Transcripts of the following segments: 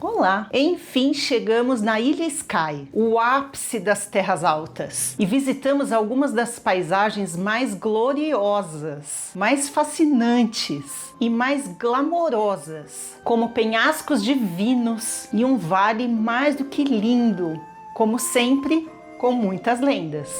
Olá! Enfim, chegamos na Ilha Skye, o ápice das terras altas, e visitamos algumas das paisagens mais gloriosas, mais fascinantes e mais glamorosas, como penhascos divinos e um vale mais do que lindo, como sempre, com muitas lendas.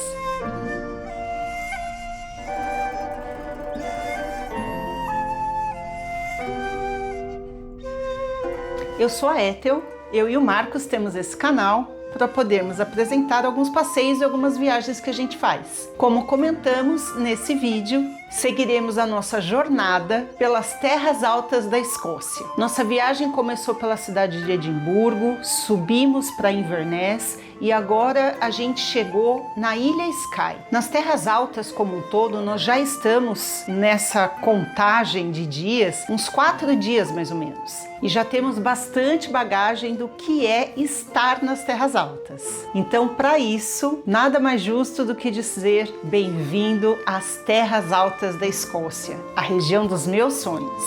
Eu sou a Ethel, eu e o Marcos temos esse canal para podermos apresentar alguns passeios e algumas viagens que a gente faz. Como comentamos nesse vídeo, seguiremos a nossa jornada pelas terras altas da Escócia. Nossa viagem começou pela cidade de Edimburgo, subimos para Inverness e agora a gente chegou na Ilha Skye. Nas terras altas como um todo, nós já estamos nessa contagem de dias, uns 4 dias mais ou menos. E já temos bastante bagagem do que é estar nas terras altas. Então, para isso, nada mais justo do que dizer bem-vindo às terras altas da Escócia, a região dos meus sonhos.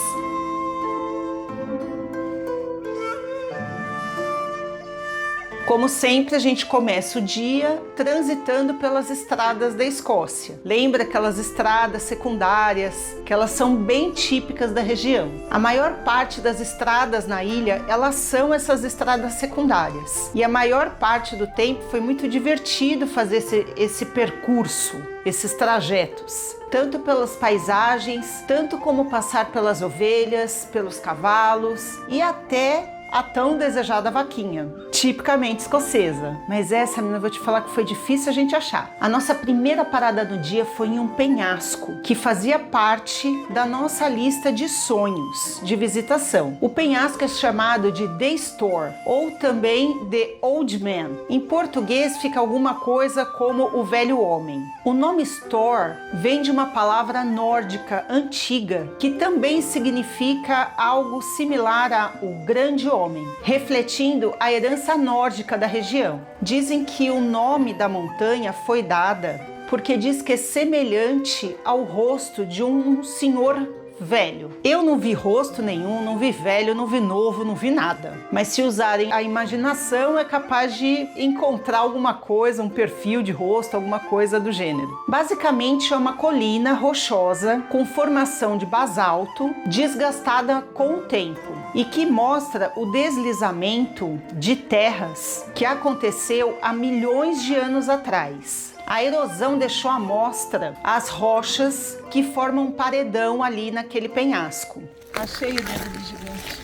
Como sempre, a gente começa o dia transitando pelas estradas da Escócia. Lembra aquelas estradas secundárias, que elas são bem típicas da região. A maior parte das estradas na ilha, elas são essas estradas secundárias. E a maior parte do tempo foi muito divertido fazer esse percurso, esses trajetos. Tanto pelas paisagens, tanto como passar pelas ovelhas, pelos cavalos e até a tão desejada vaquinha, tipicamente escocesa. Mas essa, menina, eu vou te falar que foi difícil a gente achar. A nossa primeira parada no dia foi em um penhasco, que fazia parte da nossa lista de sonhos de visitação. O penhasco é chamado de The Store, ou também The Old Man. Em português fica alguma coisa como o velho homem. O nome Store vem de uma palavra nórdica antiga, que também significa algo similar a o grande homem, refletindo a herança nórdica da região. Dizem que o nome da montanha foi dada porque diz que é semelhante ao rosto de um senhor velho. Eu não vi rosto nenhum, não vi velho, não vi novo, não vi nada. Mas se usarem a imaginação é capaz de encontrar alguma coisa, um perfil de rosto, alguma coisa do gênero. Basicamente é uma colina rochosa com formação de basalto, desgastada com o tempo e que mostra o deslizamento de terras que aconteceu há milhões de anos atrás. A erosão deixou à mostra as rochas que formam um paredão ali naquele penhasco. Achei o dedo do gigante.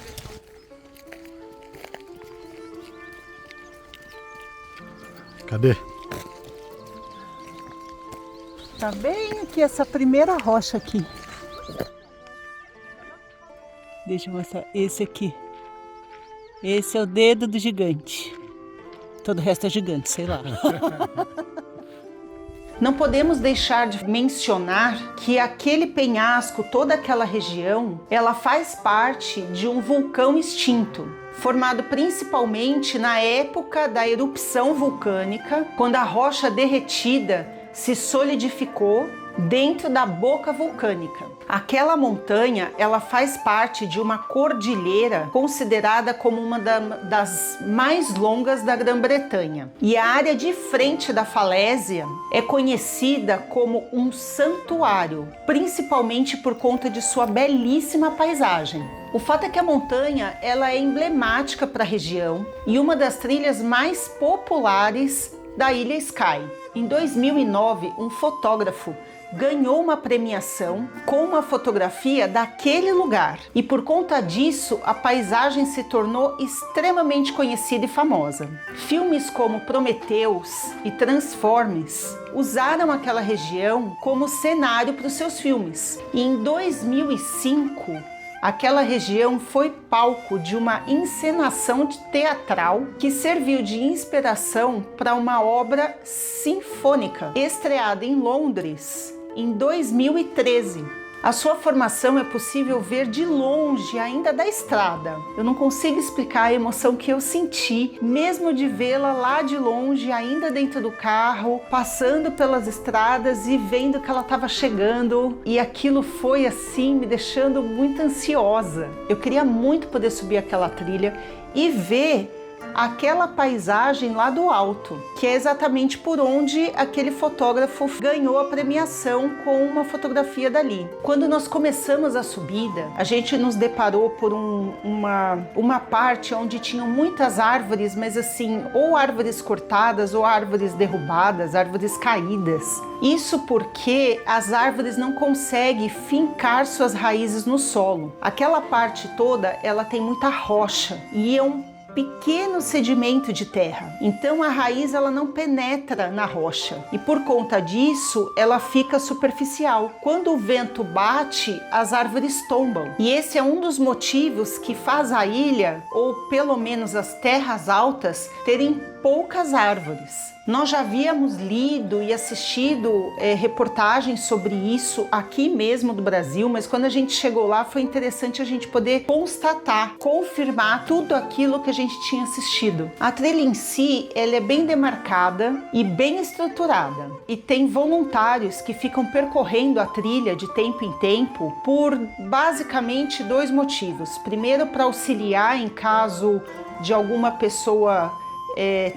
Cadê? Tá bem aqui essa primeira rocha aqui. Deixa eu mostrar esse aqui. Esse é o dedo do gigante. Todo o resto é gigante, sei lá. Não podemos deixar de mencionar que aquele penhasco, toda aquela região, ela faz parte de um vulcão extinto, formado principalmente na época da erupção vulcânica, quando a rocha derretida se solidificou dentro da boca vulcânica. Aquela montanha, ela faz parte de uma cordilheira considerada como uma das mais longas da Grã-Bretanha. E a área de frente da falésia é conhecida como um santuário, principalmente por conta de sua belíssima paisagem. O fato é que a montanha, ela é emblemática para a região e uma das trilhas mais populares da Ilha Skye. Em 2009, um fotógrafo ganhou uma premiação com uma fotografia daquele lugar e por conta disso a paisagem se tornou extremamente conhecida e famosa. Filmes como Prometheus e Transformers usaram aquela região como cenário para os seus filmes e em 2005 aquela região foi palco de uma encenação teatral que serviu de inspiração para uma obra sinfônica estreada em Londres em 2013. A sua formação é possível ver de longe, ainda da estrada. Eu não consigo explicar a emoção que eu senti, mesmo de vê-la lá de longe, ainda dentro do carro, passando pelas estradas e vendo que ela estava chegando. E aquilo foi assim, me deixando muito ansiosa. Eu queria muito poder subir aquela trilha e ver aquela paisagem lá do alto, que é exatamente por onde aquele fotógrafo ganhou a premiação com uma fotografia dali. Quando nós começamos a subida, a gente nos deparou por uma parte onde tinham muitas árvores, mas assim, ou árvores cortadas, ou árvores derrubadas, árvores caídas. Isso porque as árvores não conseguem fincar suas raízes no solo. Aquela parte toda, ela tem muita rocha e é um pequeno sedimento de terra. Então a raiz ela não penetra na rocha e por conta disso ela fica superficial. Quando o vento bate, as árvores tombam. E esse é um dos motivos que faz a ilha, ou pelo menos as terras altas, terem poucas árvores. Nós já havíamos lido e assistido reportagens sobre isso aqui mesmo do Brasil, mas quando a gente chegou lá foi interessante a gente poder constatar, confirmar tudo aquilo que a gente tinha assistido. A trilha em si, ela é bem demarcada e bem estruturada e tem voluntários que ficam percorrendo a trilha de tempo em tempo por basicamente 2 motivos. Primeiro, para auxiliar em caso de alguma pessoa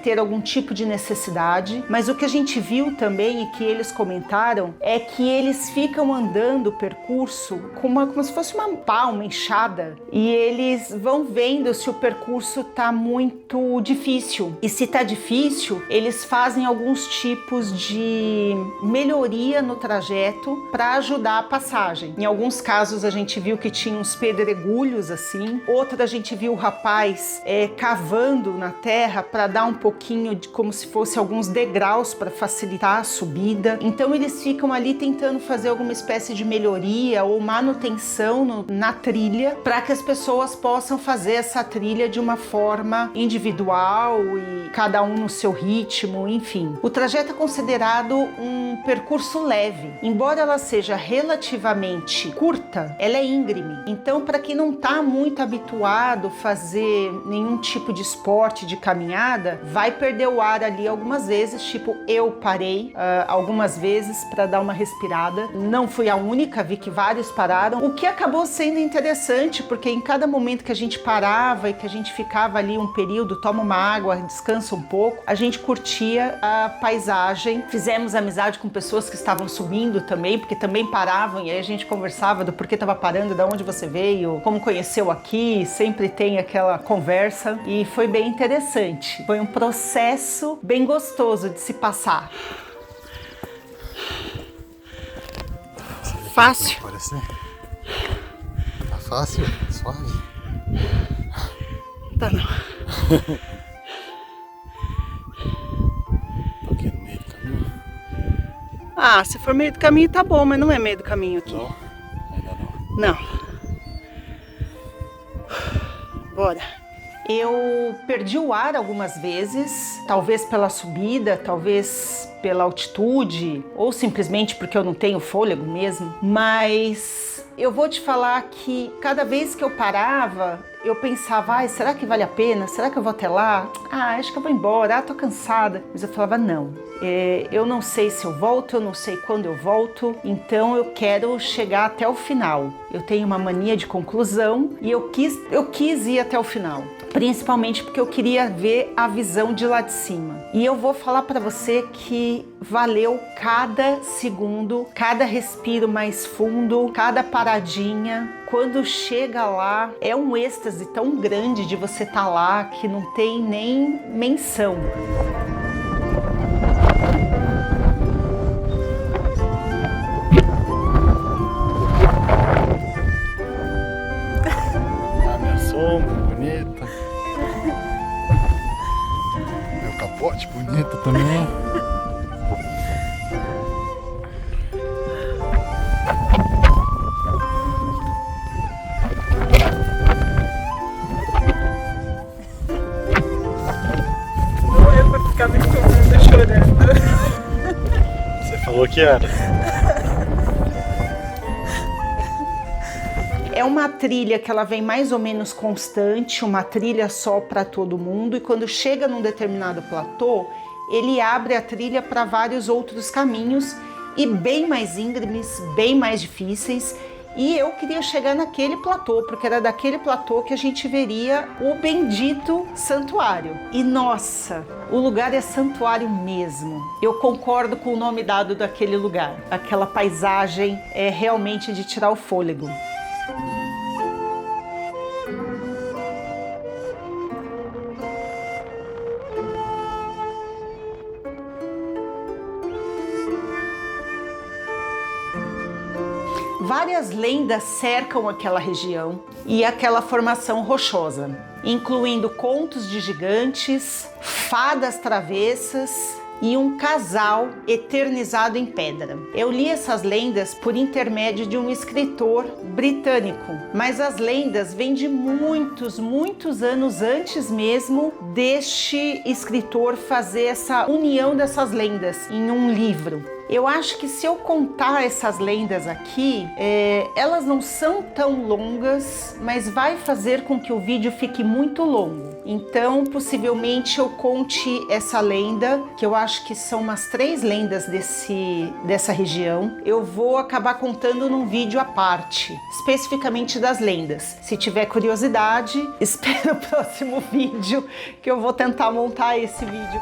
ter algum tipo de necessidade, mas o que a gente viu também e que eles comentaram é que eles ficam andando o percurso com como se fosse uma pá, uma enxada, e eles vão vendo se o percurso tá muito difícil, e se tá difícil, eles fazem alguns tipos de melhoria no trajeto para ajudar a passagem. Em alguns casos a gente viu que tinha uns pedregulhos assim, outra a gente viu o rapaz cavando na terra para dar um pouquinho de como se fosse alguns degraus para facilitar a subida. Então eles ficam ali tentando fazer alguma espécie de melhoria ou manutenção na trilha para que as pessoas possam fazer essa trilha de uma forma individual e cada um no seu ritmo, enfim. O trajeto é considerado um percurso leve. Embora ela seja relativamente curta, ela é íngreme. Então, para quem não está muito habituado a fazer nenhum tipo de esporte, de caminhada, vai perder o ar ali algumas vezes, tipo eu parei algumas vezes para dar uma respirada. Não fui a única, vi que vários pararam, o que acabou sendo interessante, porque em cada momento que a gente parava e que a gente ficava ali um período, toma uma água, descansa um pouco, a gente curtia a paisagem. Fizemos amizade com pessoas que estavam subindo também, porque também paravam, e aí a gente conversava do porquê estava parando, de onde você veio, como conheceu aqui, sempre tem aquela conversa, e foi bem interessante. Foi um processo bem gostoso de se passar. Fácil? Tá fácil? Suave? Tá não. Tô aqui no meio do caminho. Ah, se for meio do caminho tá bom, mas não é meio do caminho aqui. Não? Ainda não? Não. Bora. Eu perdi o ar algumas vezes, talvez pela subida, talvez pela altitude, ou simplesmente porque eu não tenho fôlego mesmo, mas eu vou te falar que cada vez que eu parava, eu pensava, será que vale a pena? Será que eu vou até lá? Acho que eu vou embora, tô cansada. Mas eu falava, não, eu não sei se eu volto, eu não sei quando eu volto, então eu quero chegar até o final. Eu tenho uma mania de conclusão e eu quis ir até o final. Principalmente porque eu queria ver a visão de lá de cima. E eu vou falar para você que valeu cada segundo, cada respiro mais fundo, cada paradinha. Quando chega lá, é um êxtase tão grande de você estar lá que não tem nem menção. Ah, minha sombra bonita. Meu capote bonito também. Ficar me chorando. Você falou que era. É uma trilha que ela vem mais ou menos constante, uma trilha só para todo mundo, e quando chega num determinado platô, ele abre a trilha para vários outros caminhos e bem mais íngremes, bem mais difíceis. E eu queria chegar naquele platô, porque era daquele platô que a gente veria o bendito santuário. E nossa, o lugar é santuário mesmo. Eu concordo com o nome dado daquele lugar. Aquela paisagem é realmente de tirar o fôlego. Várias lendas cercam aquela região e aquela formação rochosa, incluindo contos de gigantes, fadas travessas e um casal eternizado em pedra. Eu li essas lendas por intermédio de um escritor britânico, mas as lendas vêm de muitos anos antes mesmo deste escritor fazer essa união dessas lendas em um livro. Eu acho que se eu contar essas lendas aqui, elas não são tão longas, mas vai fazer com que o vídeo fique muito longo. Então, possivelmente eu conte essa lenda, que eu acho que são umas 3 lendas dessa região. Eu vou acabar contando num vídeo à parte, especificamente das lendas. Se tiver curiosidade, espera o próximo vídeo, que eu vou tentar montar esse vídeo.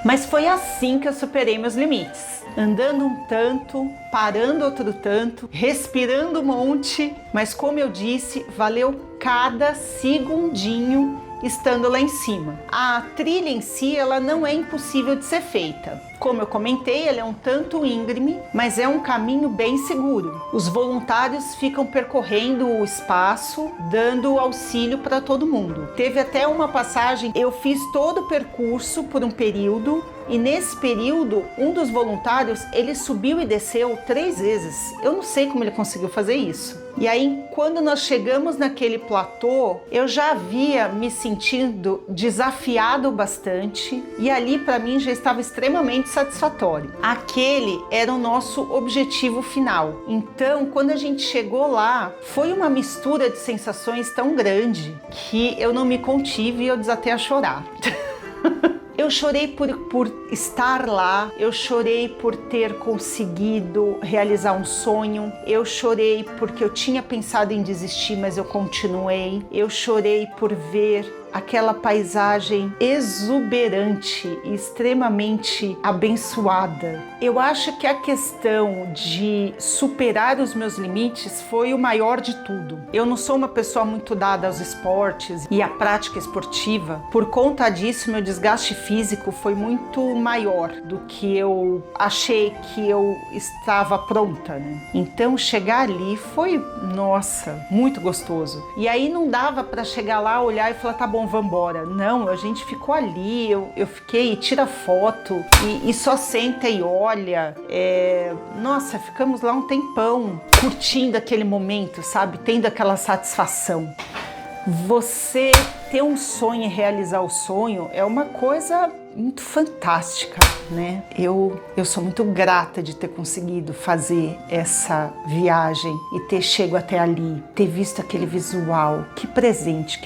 Mas foi assim que eu superei meus limites. Andando um tanto, parando outro tanto, respirando um monte, mas como eu disse, valeu cada segundinho estando lá em cima. A trilha em si, ela não é impossível de ser feita. Como eu comentei, ela é um tanto íngreme, mas é um caminho bem seguro. Os voluntários ficam percorrendo o espaço, dando auxílio para todo mundo. Teve até uma passagem, eu fiz todo o percurso por um período, e nesse período, um dos voluntários, ele subiu e desceu 3 vezes. Eu não sei como ele conseguiu fazer isso. E aí, quando nós chegamos naquele platô, eu já havia me sentindo desafiado bastante, e ali para mim já estava extremamente satisfatório. Aquele era o nosso objetivo final. Então, quando a gente chegou lá, foi uma mistura de sensações tão grande que eu não me contive e eu desatei a chorar. Eu chorei por estar lá, eu chorei por ter conseguido realizar um sonho, eu chorei porque eu tinha pensado em desistir, mas eu continuei, eu chorei por ver aquela paisagem exuberante e extremamente abençoada. Eu acho que a questão de superar os meus limites foi o maior de tudo. Eu não sou uma pessoa muito dada aos esportes e à prática esportiva. Por conta disso, meu desgaste físico foi muito maior do que eu achei que eu estava pronta, né? Então, chegar ali foi, nossa, muito gostoso. E aí não dava para chegar lá, olhar e falar, tá bom, vamos embora. Não, a gente ficou ali, eu fiquei, tira foto e só senta e olha. Nossa, ficamos lá um tempão curtindo aquele momento, sabe? Tendo aquela satisfação. Você ter um sonho e realizar o sonho é uma coisa muito fantástica, né? Eu sou muito grata de ter conseguido fazer essa viagem e ter chego até ali, ter visto aquele visual. Que presente,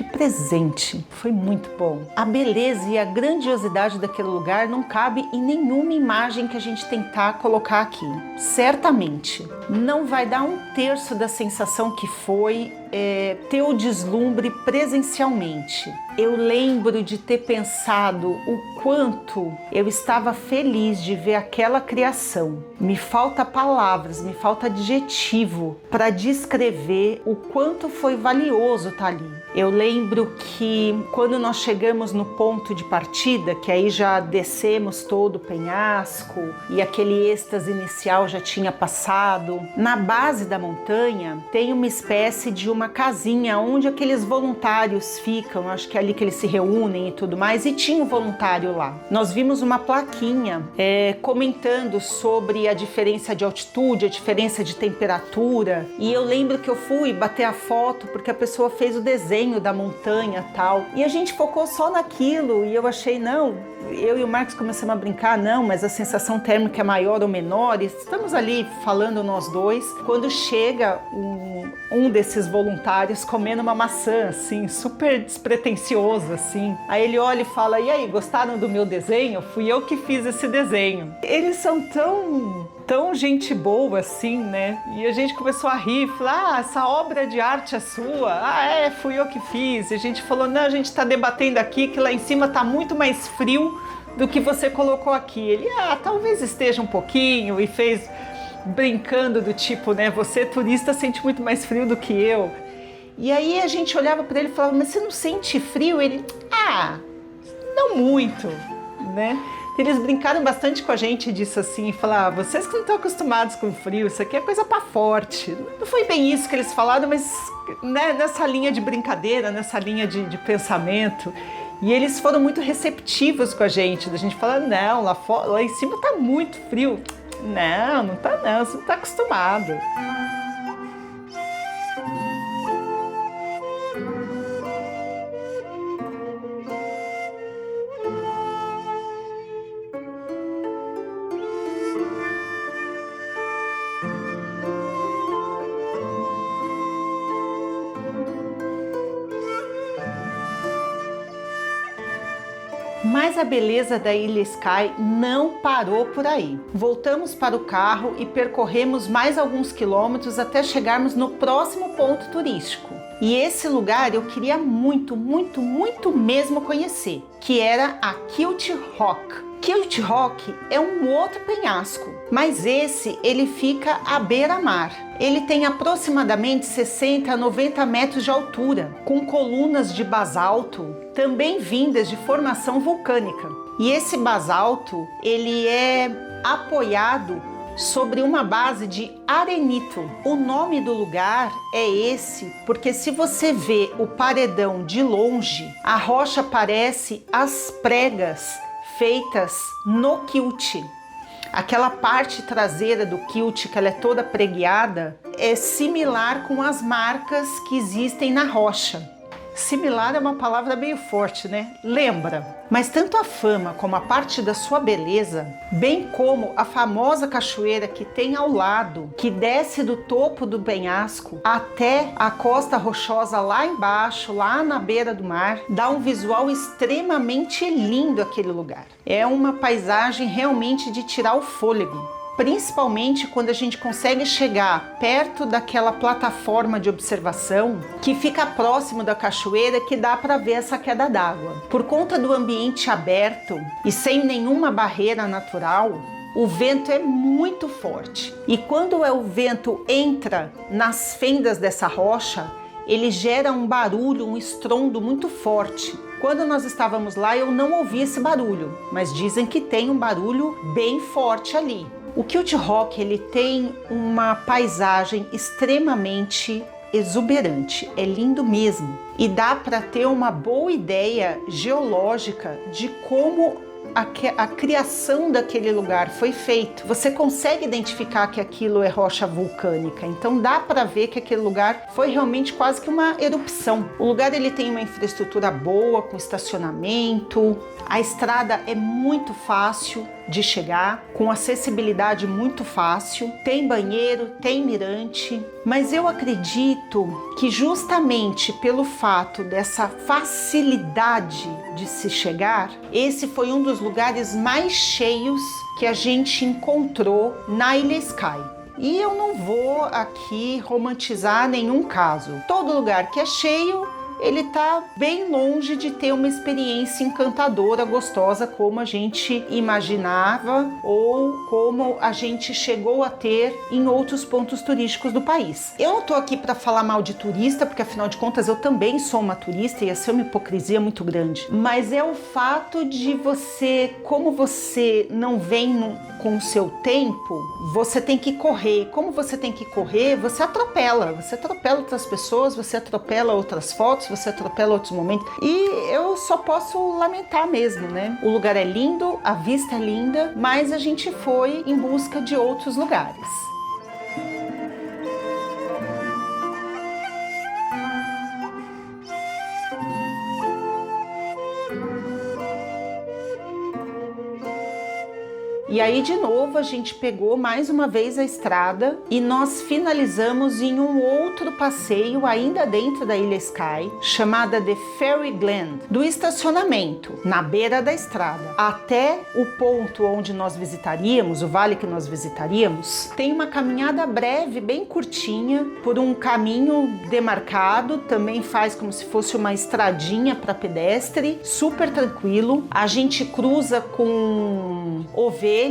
foi muito bom. A beleza e a grandiosidade daquele lugar não cabe em nenhuma imagem que a gente tentar colocar aqui. Certamente não vai dar 1/3 da sensação que foi ter o deslumbre presencialmente. Eu lembro de ter pensado o quanto eu estava feliz de ver aquela criação. Me falta palavras, me falta adjetivo para descrever o quanto foi valioso estar ali. Eu lembro que quando nós chegamos no ponto de partida, que aí já descemos todo o penhasco e aquele êxtase inicial já tinha passado, na base da montanha tem uma espécie de uma casinha onde aqueles voluntários ficam, acho que é ali que eles se reúnem e tudo mais, e tinha um voluntário lá. Nós vimos uma plaquinha comentando sobre a diferença de altitude, a diferença de temperatura, e eu lembro que eu fui bater a foto porque a pessoa fez o desenho da montanha e tal, e a gente focou só naquilo, e eu achei, não, eu e o Marcos começamos a brincar, não, mas a sensação térmica é maior ou menor, e estamos ali falando nós dois, quando chega um desses voluntários comendo uma maçã, assim, super despretensioso, assim. Aí ele olha e fala, e aí, gostaram do meu desenho? Fui eu que fiz esse desenho. Eles são tão gente boa, assim, né? E a gente começou a rir, falar, essa obra de arte é sua? Fui eu que fiz. E a gente falou, não, a gente tá debatendo aqui que lá em cima tá muito mais frio do que você colocou aqui. Ele, talvez esteja um pouquinho, e fez brincando do tipo, né, você turista sente muito mais frio do que eu. E aí a gente olhava para ele e falava, mas você não sente frio? Ele, não muito, né? Eles brincaram bastante com a gente disso assim, e falaram, vocês que não estão acostumados com frio, isso aqui é coisa para forte. Não foi bem isso que eles falaram, mas né, nessa linha de brincadeira, nessa linha de pensamento. E eles foram muito receptivos com a gente, da gente falar, não, lá em cima tá muito frio. Não tá não, você não tá acostumado. Mas a beleza da Ilha Sky não parou por aí. Voltamos para o carro e percorremos mais alguns quilômetros até chegarmos no próximo ponto turístico. E esse lugar eu queria muito mesmo conhecer, que era a Kilt Rock. Kilt Rock é um outro penhasco, mas ele fica à beira-mar. Ele tem aproximadamente 60 a 90 metros de altura, com colunas de basalto, também vindas de formação vulcânica. E esse basalto, ele é apoiado sobre uma base de arenito. O nome do lugar é esse porque se você vê o paredão de longe, a rocha parece as pregas feitas no quilt. Aquela parte traseira do quilt, que ela é toda pregueada, é similar com as marcas que existem na rocha. Similar é uma palavra meio forte, né? Lembra. Mas tanto a fama como a parte da sua beleza, bem como a famosa cachoeira que tem ao lado, que desce do topo do penhasco até a costa rochosa lá embaixo, lá na beira do mar, dá um visual extremamente lindo aquele lugar. É uma paisagem realmente de tirar o fôlego. Principalmente quando a gente consegue chegar perto daquela plataforma de observação que fica próximo da cachoeira, que dá para ver essa queda d'água. Por conta do ambiente aberto e sem nenhuma barreira natural, o vento é muito forte. E quando o vento entra nas fendas dessa rocha, ele gera um barulho, um estrondo muito forte. Quando nós estávamos lá, eu não ouvi esse barulho, mas dizem que tem um barulho bem forte ali. O Kilt Rock, ele tem uma paisagem extremamente exuberante, é lindo mesmo. E dá para ter uma boa ideia geológica de como a criação daquele lugar foi feito. Você consegue identificar que aquilo é rocha vulcânica, então dá para ver que aquele lugar foi realmente quase que uma erupção. O lugar ele tem uma infraestrutura boa, com estacionamento, a estrada é muito fácil de chegar, com acessibilidade muito fácil, tem banheiro, tem mirante, mas eu acredito que justamente pelo fato dessa facilidade de se chegar, esse foi um dos lugares mais cheios que a gente encontrou na Ilha Sky. E eu não vou aqui romantizar nenhum caso. Todo lugar que é cheio, ele está bem longe de ter uma experiência encantadora, gostosa, como a gente imaginava ou como a gente chegou a ter em outros pontos turísticos do país. Eu não estou aqui para falar mal de turista, porque afinal de contas eu também sou uma turista e ia ser uma hipocrisia muito grande. Mas é o fato de você, como você não vem com o seu tempo, você tem que correr. E como você tem que correr, você atropela outras pessoas, você atropela outras fotos, você atropela outros momentos. E eu só posso lamentar mesmo, né? O lugar é lindo, a vista é linda, mas a gente foi em busca de outros lugares. E aí de novo a gente pegou mais uma vez a estrada e nós finalizamos em um outro passeio ainda dentro da Ilha Skye, chamada The Fairy Glen, do estacionamento na beira da estrada até o ponto onde nós visitaríamos, o vale que nós visitaríamos. Tem uma caminhada breve, bem curtinha, por um caminho demarcado, também faz como se fosse uma estradinha para pedestre, super tranquilo. A gente cruza com ovelhas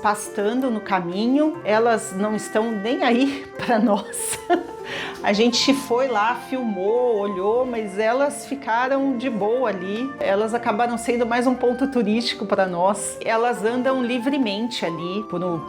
pastando no caminho, elas não estão nem aí para nós. A gente foi lá, filmou, olhou, mas elas ficaram de boa ali. Elas acabaram sendo mais um ponto turístico para nós. Elas andam livremente ali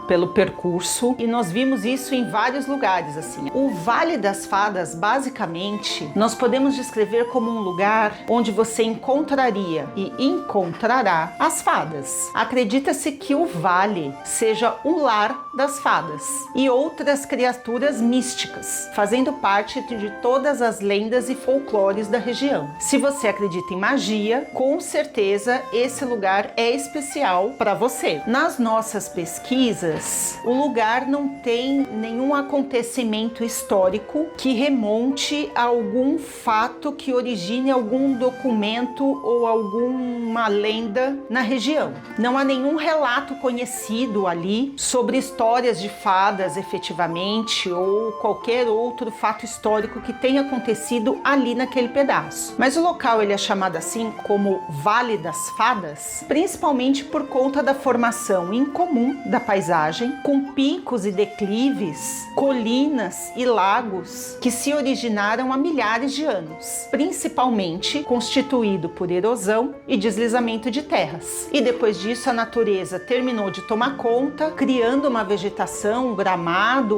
pelo percurso e nós vimos isso em vários lugares assim. O Vale das Fadas, basicamente, nós podemos descrever como um lugar onde você encontraria e encontrará as fadas. Acredita-se que o vale seja o lar das fadas e outras criaturas místicas, fazendo parte de todas as lendas e folclores da região. Se você acredita em magia, com certeza esse lugar é especial para você. Nas nossas pesquisas, o lugar não tem nenhum acontecimento histórico que remonte a algum fato que origine algum documento ou alguma lenda na região. Não há nenhum relato conhecido ali sobre histórias de fadas efetivamente ou qualquer outro fato histórico que tenha acontecido ali naquele pedaço. Mas o local ele é chamado assim como Vale das Fadas, principalmente por conta da formação incomum da paisagem, com picos e declives, colinas e lagos que se originaram há milhares de anos, principalmente constituído por erosão e deslizamento de terras. E depois disso a natureza terminou de tomar conta, criando uma vegetação, um gramado,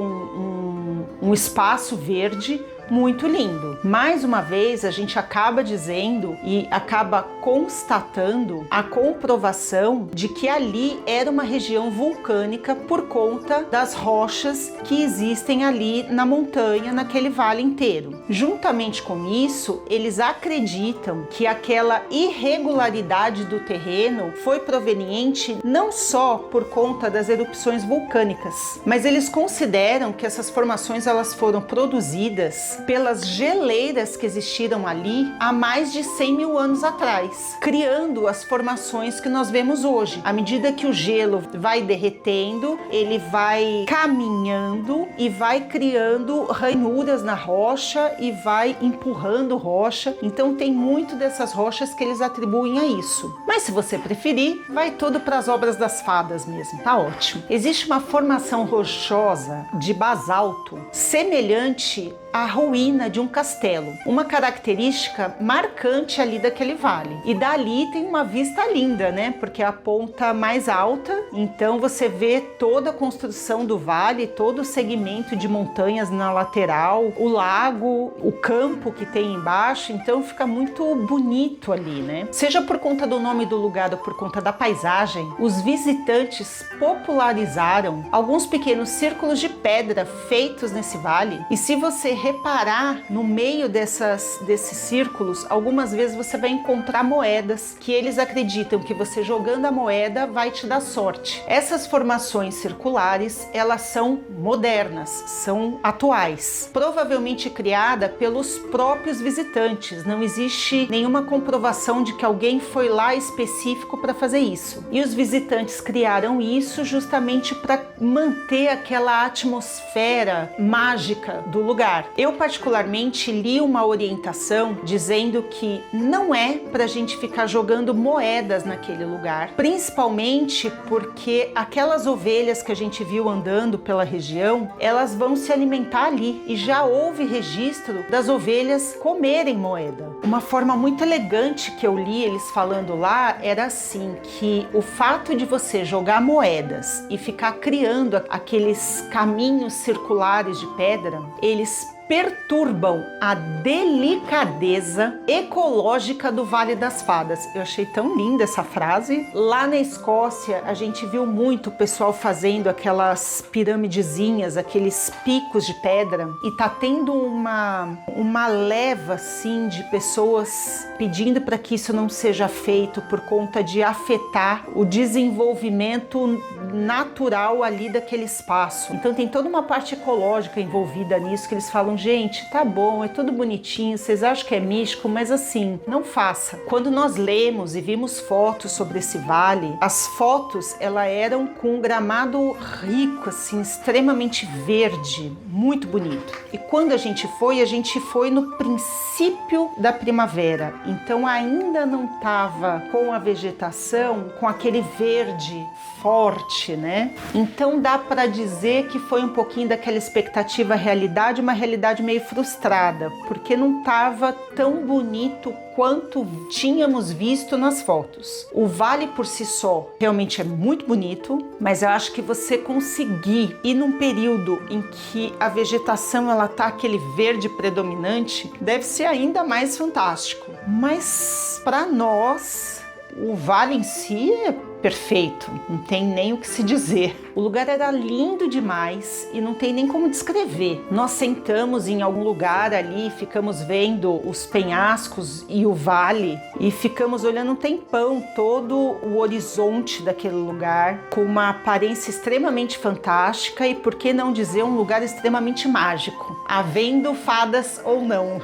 um espaço verde muito lindo. Mais uma vez, a gente acaba dizendo e acaba constatando a comprovação de que ali era uma região vulcânica por conta das rochas que existem ali na montanha, naquele vale inteiro. Juntamente com isso, eles acreditam que aquela irregularidade do terreno foi proveniente não só por conta das erupções vulcânicas, mas eles consideram que essas formações elas foram produzidas pelas geleiras que existiram ali há mais de 100 mil anos atrás, criando as formações que nós vemos hoje. À medida que o gelo vai derretendo, ele vai caminhando e vai criando ranhuras na rocha e vai empurrando rocha. Então tem muito dessas rochas que eles atribuem a isso. Mas se você preferir, vai tudo para as obras das fadas mesmo. Tá ótimo. Existe uma formação rochosa de basalto semelhante à ruína de um castelo, uma característica marcante ali daquele vale. E dali tem uma vista linda, né? Porque é a ponta mais alta, então você vê toda a construção do vale, todo o segmento de montanhas na lateral, o lago, o campo que tem embaixo, então fica muito bonito ali, né? Seja por conta do nome do lugar ou por conta da paisagem, os visitantes popularizaram alguns pequenos círculos de pedra feitos nesse vale, e se você reparar no meio desses círculos, algumas vezes você vai encontrar moedas que eles acreditam que você jogando a moeda vai te dar sorte. Essas formações circulares, elas são modernas, são atuais, provavelmente criada pelos próprios visitantes. Não existe nenhuma comprovação de que alguém foi lá específico para fazer isso. E os visitantes criaram isso justamente para manter aquela atmosfera mágica do lugar. Eu particularmente li uma orientação dizendo que não é para a gente ficar jogando moedas naquele lugar, principalmente porque aquelas ovelhas que a gente viu andando pela região, elas vão se alimentar ali e já houve registro das ovelhas comerem moeda. Uma forma muito elegante que eu li eles falando lá era assim, que o fato de você jogar moedas e ficar criando aqueles caminhos circulares de pedra, eles perturbam a delicadeza ecológica do Vale das Fadas. Eu achei tão linda essa frase. Lá na Escócia, a gente viu muito o pessoal fazendo aquelas piramidezinhas, aqueles picos de pedra, e tá tendo uma leva, assim, de pessoas pedindo para que isso não seja feito por conta de afetar o desenvolvimento natural ali daquele espaço. Então tem toda uma parte ecológica envolvida nisso, que eles falam, gente, tá bom, é tudo bonitinho, vocês acham que é místico, mas assim, não faça. Quando nós lemos e vimos fotos sobre esse vale, as fotos, elas eram com um gramado rico, assim, extremamente verde, muito bonito. E quando a gente foi no princípio da primavera, então ainda não estava com a vegetação, com aquele verde forte, né? Então dá para dizer que foi um pouquinho daquela expectativa realidade, uma realidade meio frustrada, porque não estava tão bonito quanto tínhamos visto nas fotos. O vale por si só realmente é muito bonito, mas eu acho que você conseguir ir num período em que a vegetação ela tá aquele verde predominante, deve ser ainda mais fantástico. Mas para nós, o vale em si é perfeito, não tem nem o que se dizer. O lugar era lindo demais e não tem nem como descrever. Nós sentamos em algum lugar ali, ficamos vendo os penhascos e o vale e ficamos olhando um tempão todo o horizonte daquele lugar, com uma aparência extremamente fantástica e, por que não dizer, um lugar extremamente mágico, havendo fadas ou não.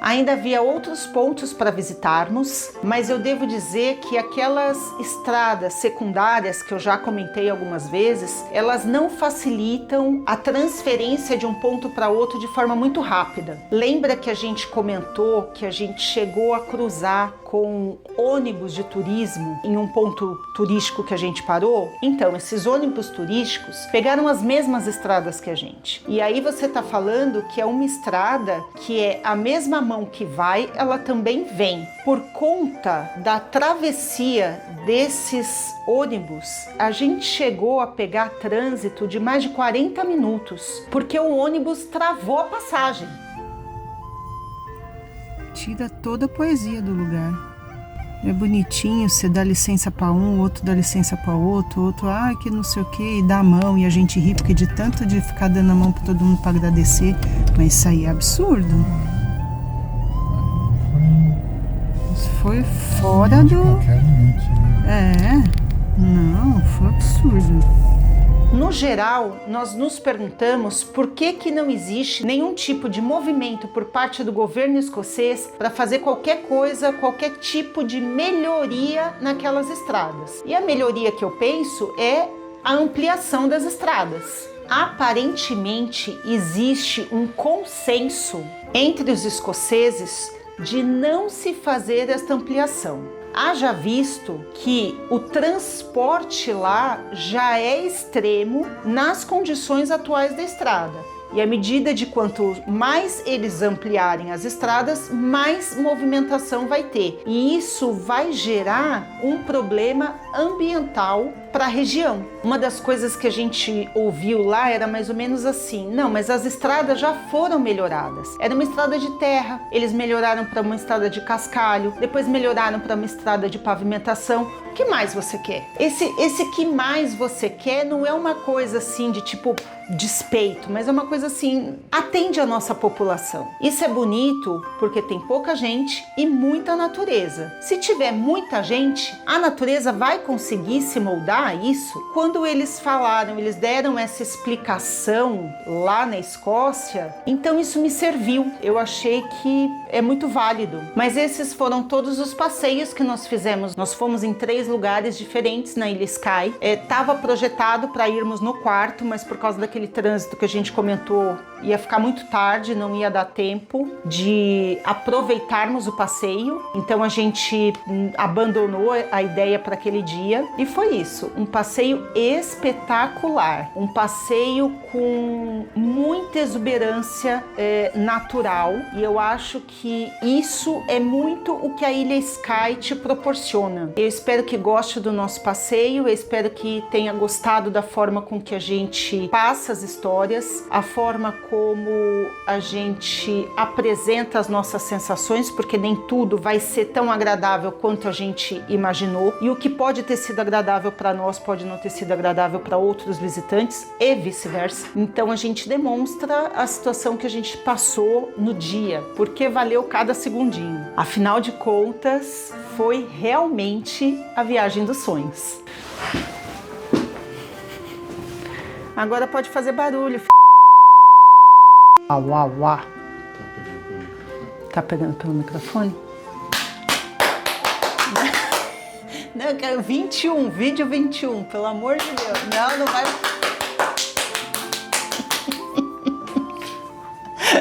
Ainda havia outros pontos para visitarmos, mas eu devo dizer que aquelas estradas secundárias que eu já comentei algumas vezes, elas não facilitam a transferência de um ponto para outro de forma muito rápida. Lembra que a gente comentou que a gente chegou a cruzar com ônibus de turismo em um ponto turístico que a gente parou? Então, esses ônibus turísticos pegaram as mesmas estradas que a gente. E aí você está falando que é uma estrada que é a mesma mão que vai, ela também vem. Por conta da travessia desses ônibus, a gente chegou a pegar trânsito de mais de 40 minutos, porque o ônibus travou a passagem. Tira toda a poesia do lugar. É bonitinho, você dá licença para um, outro dá licença para outro, que não sei o que, e dá a mão, e a gente ri, porque de tanto de ficar dando a mão para todo mundo para agradecer, mas isso aí é absurdo. Isso foi fora do... Não, foi absurdo. No geral, nós nos perguntamos por que não existe nenhum tipo de movimento por parte do governo escocês para fazer qualquer coisa, qualquer tipo de melhoria naquelas estradas. E a melhoria que eu penso é a ampliação das estradas. Aparentemente, existe um consenso entre os escoceses de não se fazer esta ampliação. Haja visto que o transporte lá já é extremo nas condições atuais da estrada. E à medida de quanto mais eles ampliarem as estradas, mais movimentação vai ter. E isso vai gerar um problema ambiental para a região. Uma das coisas que a gente ouviu lá era mais ou menos assim: não, mas as estradas já foram melhoradas. Era uma estrada de terra, eles melhoraram para uma estrada de cascalho, depois melhoraram para uma estrada de pavimentação. O que mais você quer? Esse que mais você quer não é uma coisa assim de tipo despeito, mas é uma coisa assim, atende a nossa população. Isso é bonito porque tem pouca gente e muita natureza. Se tiver muita gente, a natureza vai conseguir se moldar a isso. Quando eles falaram, eles deram essa explicação lá na Escócia, então isso me serviu. Eu achei que é muito válido. Mas esses foram todos os passeios que nós fizemos. Nós fomos em 3 lugares diferentes na Ilha Skye. Estava projetado para irmos no quarto, mas por causa daquele trânsito que a gente comentou, ia ficar muito tarde, não ia dar tempo de aproveitarmos o passeio. Então a gente abandonou a ideia para aquele dia e foi isso. Um passeio espetacular, um passeio com muita exuberância natural, e eu acho que isso é muito o que a Ilha Skye te proporciona. Eu espero que goste do nosso passeio, eu espero que tenha gostado da forma com que a gente passa as histórias, a forma como a gente apresenta as nossas sensações, porque nem tudo vai ser tão agradável quanto a gente imaginou, e o que pode ter sido agradável para nós pode não ter sido agradável para outros visitantes e vice-versa. Então a gente demonstra a situação que a gente passou no dia, porque valeu cada segundinho. Afinal de contas, foi realmente a viagem dos sonhos. Agora pode fazer barulho. Uau, uau, uau. Tá pegando pelo microfone? Não, eu quero 21, vídeo 21, pelo amor de Deus. Não, não vai.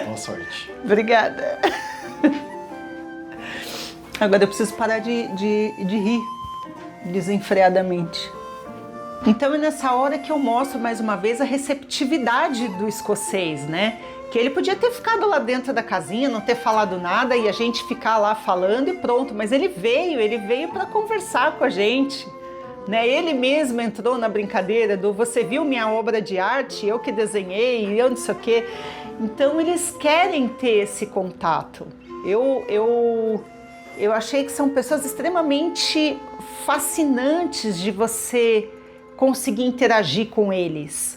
Boa sorte. Obrigada. Agora eu preciso parar de rir desenfreadamente. Então é nessa hora que eu mostro mais uma vez a receptividade do escocês, né? Que ele podia ter ficado lá dentro da casinha, não ter falado nada e a gente ficar lá falando e pronto, mas ele veio para conversar com a gente, né? Ele mesmo entrou na brincadeira do você viu minha obra de arte, eu que desenhei, eu não sei o quê. Então eles querem ter esse contato. Eu achei que são pessoas extremamente fascinantes de você conseguir interagir com eles.